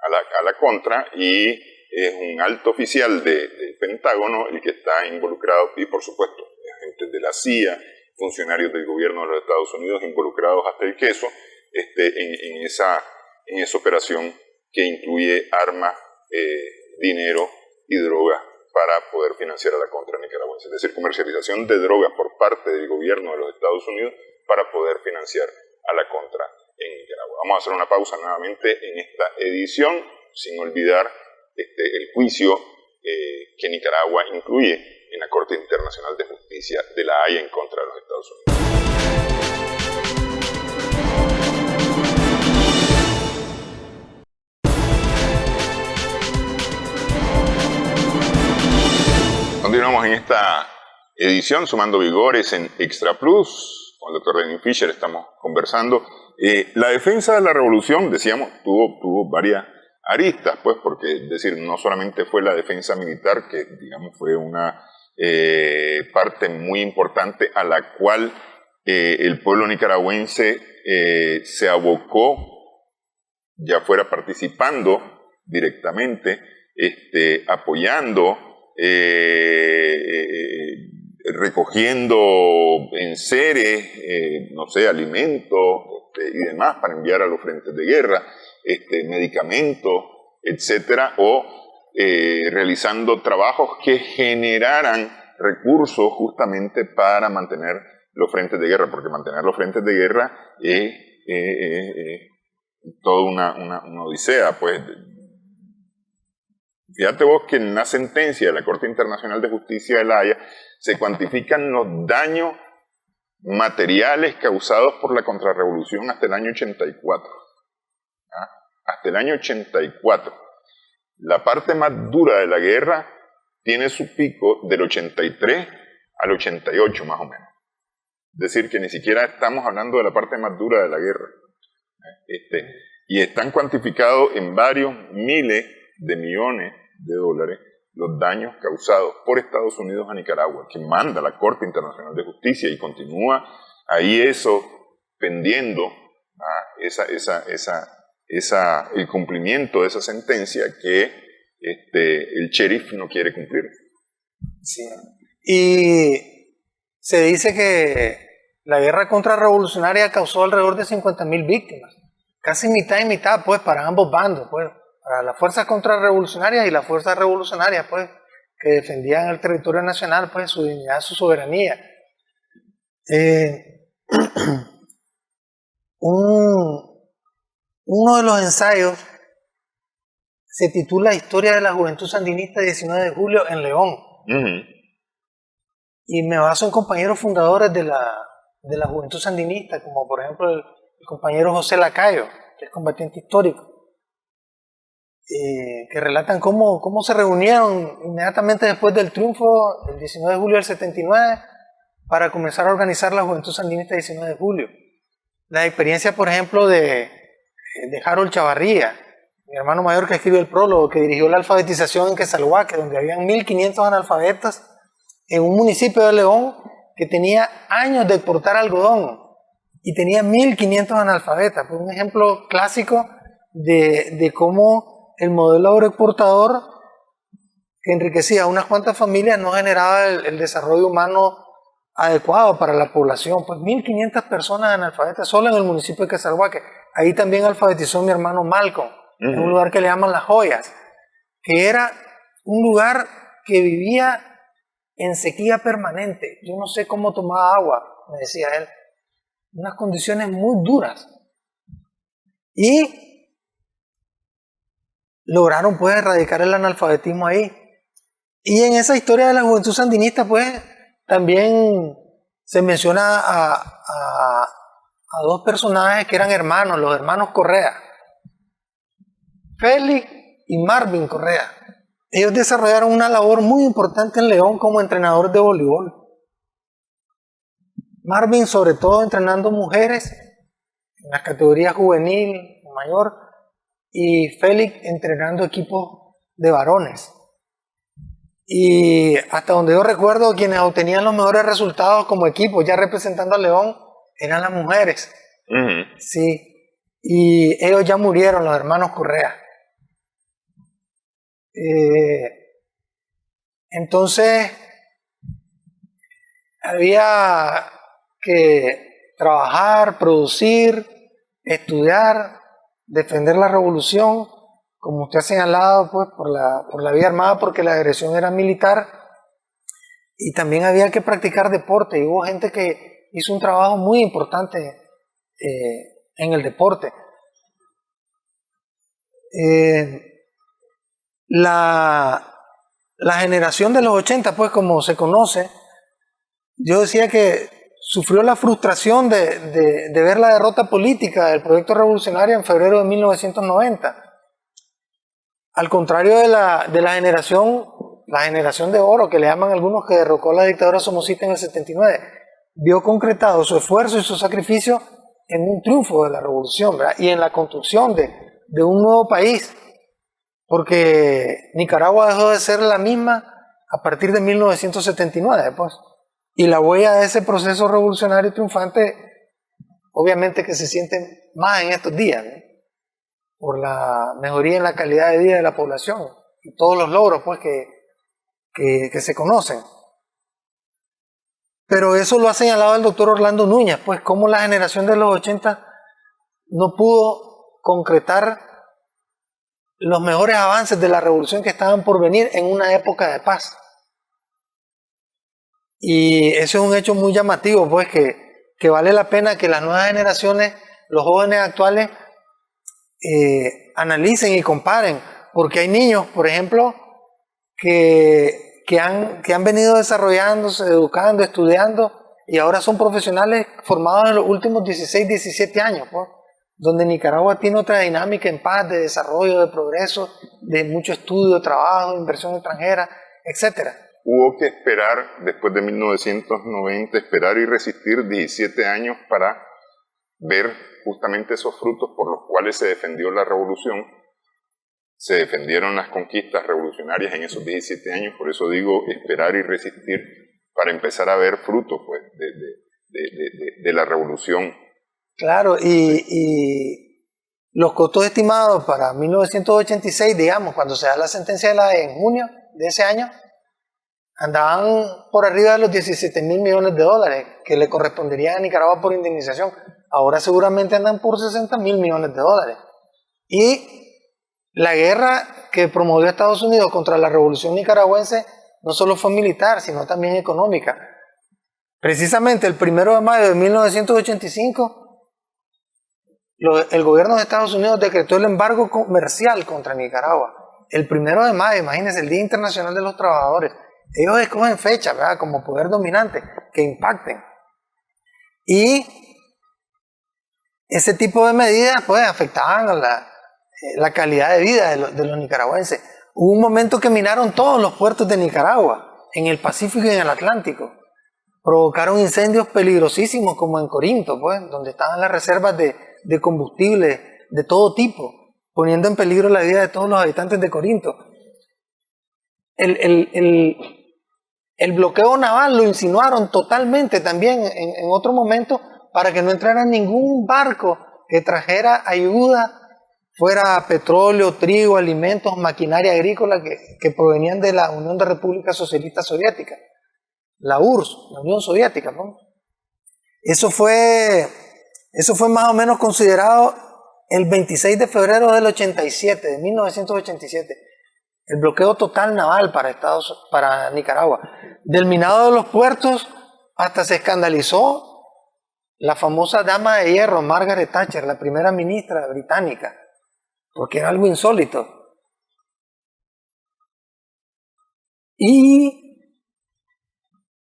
la contra, y es un alto oficial del Pentágono el que está involucrado, y por supuesto gente de la CIA, funcionarios del gobierno de los Estados Unidos involucrados hasta el queso en esa operación que incluye armas, dinero y drogas para poder financiar a la contra nicaragüense. Es decir, comercialización de drogas por parte del gobierno de los Estados Unidos para poder financiar a la contra en Nicaragua. Vamos a hacer una pausa nuevamente en esta edición, sin olvidar el juicio que Nicaragua incluye en la Corte Internacional de Justicia de La Haya en contra de los Estados Unidos. Continuamos en esta edición, sumando vigores en Extra Plus. Con el doctor Lenin Fischer estamos conversando. La defensa de la revolución, decíamos, tuvo varias aristas, pues, porque, es decir, no solamente fue la defensa militar, que, digamos, fue una parte muy importante a la cual el pueblo nicaragüense se abocó, ya fuera participando directamente, apoyando, recogiendo enseres, no sé, alimentos y demás para enviar a los frentes de guerra, medicamentos, etcétera, o realizando trabajos que generaran recursos justamente para mantener los frentes de guerra, porque mantener los frentes de guerra es toda una odisea, pues. Fíjate vos que en la sentencia de la Corte Internacional de Justicia de La Haya se cuantifican los daños materiales causados por la contrarrevolución hasta el año 84. Hasta el año 84. La parte más dura de la guerra tiene su pico del 83 al 88 más o menos. Es decir, que ni siquiera estamos hablando de la parte más dura de la guerra. Y están cuantificados en varios miles de millones de dólares los daños causados por Estados Unidos a Nicaragua, que manda la Corte Internacional de Justicia y continúa ahí eso pendiendo el cumplimiento de esa sentencia que el sheriff no quiere cumplir. Sí. Y se dice que la guerra contrarrevolucionaria causó alrededor de 50.000 víctimas, casi mitad y mitad, pues, para ambos bandos, pues, para las fuerzas contrarrevolucionarias y las fuerzas revolucionarias, pues, que defendían el territorio nacional, pues, su dignidad, su soberanía. Uno de los ensayos se titula Historia de la Juventud Sandinista 19 de julio en León. Uh-huh. Y me baso en compañeros fundadores de la Juventud Sandinista, como por ejemplo el compañero José Lacayo, que es combatiente histórico, que relatan cómo se reunieron inmediatamente después del triunfo del 19 de julio del 79 para comenzar a organizar la Juventud Sandinista 19 de julio. La experiencia, por ejemplo, de Harold Chavarría, mi hermano mayor que escribió el prólogo, que dirigió la alfabetización en Quesalhuaque, donde habían 1.500 analfabetas en un municipio de León que tenía años de exportar algodón y tenía 1.500 analfabetas. Pues un ejemplo clásico de cómo el modelo agroexportador que enriquecía a unas cuantas familias no generaba el desarrollo humano adecuado para la población. Pues 1.500 personas analfabetas solo en el municipio de Quesalhuaque. Ahí también alfabetizó mi hermano Malcolm, uh-huh, en un lugar que le llaman Las Joyas, que era un lugar que vivía en sequía permanente. Yo no sé cómo tomaba agua, me decía él. Unas condiciones muy duras. Y lograron, pues, erradicar el analfabetismo ahí. Y en esa historia de la Juventud Sandinista, pues, también se menciona a dos personajes que eran hermanos, los hermanos Correa, Félix y Marvin Correa. Ellos desarrollaron una labor muy importante en León como entrenadores de voleibol. Marvin, sobre todo, entrenando mujeres en las categorías juvenil, mayor, y Félix entrenando equipos de varones. Y hasta donde yo recuerdo, quienes obtenían los mejores resultados como equipo, ya representando a León, eran las mujeres. Uh-huh. Sí. Y ellos ya murieron, los hermanos Correa. Entonces, había que trabajar, producir, estudiar, defender la revolución, como usted ha señalado, pues, por la vía armada, porque la agresión era militar, y también había que practicar deporte, y hubo gente que hizo un trabajo muy importante en el deporte. La generación de los 80, pues como se conoce, yo decía que sufrió la frustración de ver la derrota política del proyecto revolucionario en febrero de 1990. Al contrario de la generación de oro, que le llaman algunos, que derrocó la dictadura somocista en el 79, vio concretado su esfuerzo y su sacrificio en un triunfo de la revolución, ¿verdad? Y en la construcción de un nuevo país, porque Nicaragua dejó de ser la misma a partir de 1979, pues. Y la huella de ese proceso revolucionario triunfante, obviamente que se siente más en estos días, ¿no? Por la mejoría en la calidad de vida de la población y todos los logros, pues, que se conocen. Pero eso lo ha señalado el doctor Orlando Núñez, pues cómo la generación de los 80 no pudo concretar los mejores avances de la revolución que estaban por venir en una época de paz. Y eso es un hecho muy llamativo, pues que vale la pena que las nuevas generaciones, los jóvenes actuales, analicen y comparen, porque hay niños, por ejemplo, que han venido desarrollándose, educando, estudiando, y ahora son profesionales formados en los últimos 16, 17 años, pues, donde Nicaragua tiene otra dinámica en paz, de desarrollo, de progreso, de mucho estudio, trabajo, inversión extranjera, etcétera. Hubo que esperar, después de 1990, esperar y resistir 17 años para ver justamente esos frutos por los cuales se defendió la revolución. Se defendieron las conquistas revolucionarias en esos 17 años, por eso digo esperar y resistir para empezar a ver frutos, pues, de la revolución. Claro, y los costos estimados para 1986, digamos, cuando se da la sentencia de la en junio de ese año, andaban por arriba de los 17.000 millones de dólares que le corresponderían a Nicaragua por indemnización. Ahora seguramente andan por 60.000 millones de dólares. Y la guerra que promovió Estados Unidos contra la revolución nicaragüense no solo fue militar, sino también económica. Precisamente el 1 de mayo de 1985, el gobierno de Estados Unidos decretó el embargo comercial contra Nicaragua. El 1 de mayo, imagínense, el Día Internacional de los Trabajadores. Ellos escogen fechas, ¿verdad?, como poder dominante, que impacten. Y ese tipo de medidas, pues, afectaban a la calidad de vida de los nicaragüenses. Hubo un momento que minaron todos los puertos de Nicaragua, en el Pacífico y en el Atlántico. Provocaron incendios peligrosísimos, como en Corinto, pues, donde estaban las reservas de combustible de todo tipo, poniendo en peligro la vida de todos los habitantes de Corinto. El bloqueo naval lo insinuaron totalmente también en otro momento, para que no entrara ningún barco que trajera ayuda, fuera petróleo, trigo, alimentos, maquinaria agrícola que provenían de la Unión de Repúblicas Socialistas Soviéticas, la URSS, la Unión Soviética, ¿no? Eso fue más o menos considerado el 26 de febrero del 87, de 1987. El bloqueo total naval para Nicaragua. Del minado de los puertos hasta se escandalizó la famosa dama de hierro, Margaret Thatcher, la primera ministra británica, porque era algo insólito. Y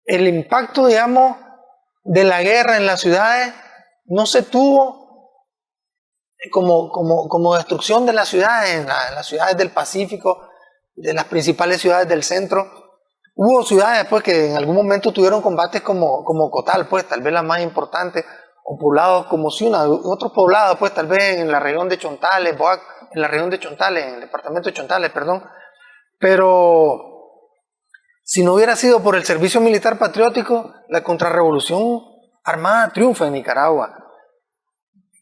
el impacto, digamos, de la guerra en las ciudades no se tuvo como destrucción de las ciudades, en las ciudades del Pacífico, de las principales ciudades del centro. Hubo ciudades, pues, que en algún momento tuvieron combates como Cotal, pues, tal vez las más importantes, o poblados como Ciuna, otros poblados, pues, tal vez en la región de Chontales, Boac, en la región de Chontales, en el departamento de Chontales, perdón. Pero si no hubiera sido por el servicio militar patriótico, la contrarrevolución armada triunfa en Nicaragua.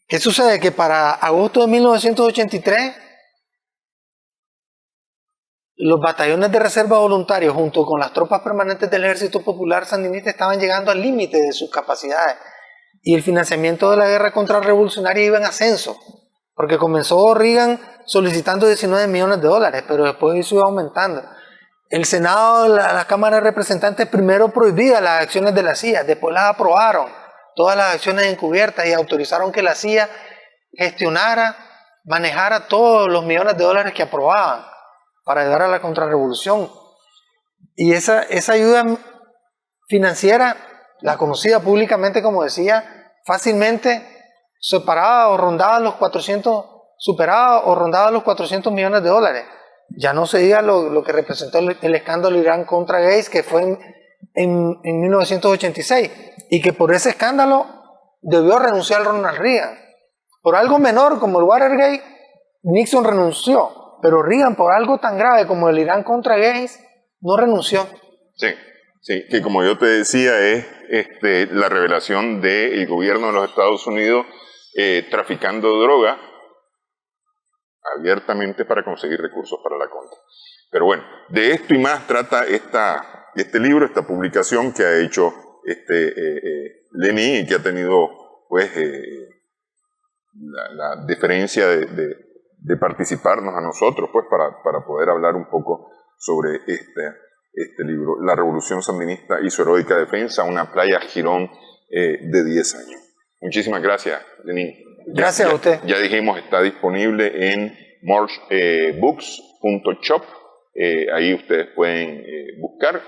¿Qué sucede? Que para agosto de 1983, los batallones de reserva voluntarios junto con las tropas permanentes del Ejército Popular Sandinista estaban llegando al límite de sus capacidades y el financiamiento de la guerra contrarrevolucionaria iba en ascenso, porque comenzó Reagan solicitando 19 millones de dólares, pero después eso iba aumentando. El Senado, la Cámara de Representantes primero prohibía las acciones de la CIA, después las aprobaron, todas las acciones encubiertas, y autorizaron que la CIA gestionara, manejara todos los millones de dólares que aprobaban para ayudar a la contrarrevolución. Y esa ayuda financiera, la conocida públicamente, como decía, fácilmente superaba o rondaba los 400 millones de dólares. Ya no se diga lo que representó el escándalo Irán contra Gates, que fue en 1986, y que por ese escándalo debió renunciar Ronald Reagan. Por algo menor como el Watergate, Nixon renunció, pero Reagan, por algo tan grave como el Irán contra Gates, no renunció. Sí, que como yo te decía, es la revelación del gobierno de los Estados Unidos traficando droga abiertamente para conseguir recursos para la contra. Pero bueno, de esto y más trata este libro, esta publicación que ha hecho Lenin, y que ha tenido pues la deferencia de participarnos a nosotros pues para poder hablar un poco sobre este libro, La Revolución Sandinista y su heroica defensa, una playa Girón de 10 años. Muchísimas gracias, Lenin. Gracias a usted. Ya dijimos, está disponible en morsebooks.shop. Ahí ustedes pueden buscar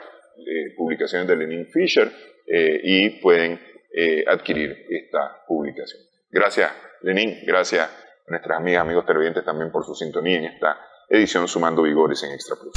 publicaciones de Lenin Fisher y pueden adquirir esta publicación. Gracias, Lenin. Gracias a nuestras amigas, amigos televidentes también por su sintonía en esta edición Sumando Vigores en Extra Plus.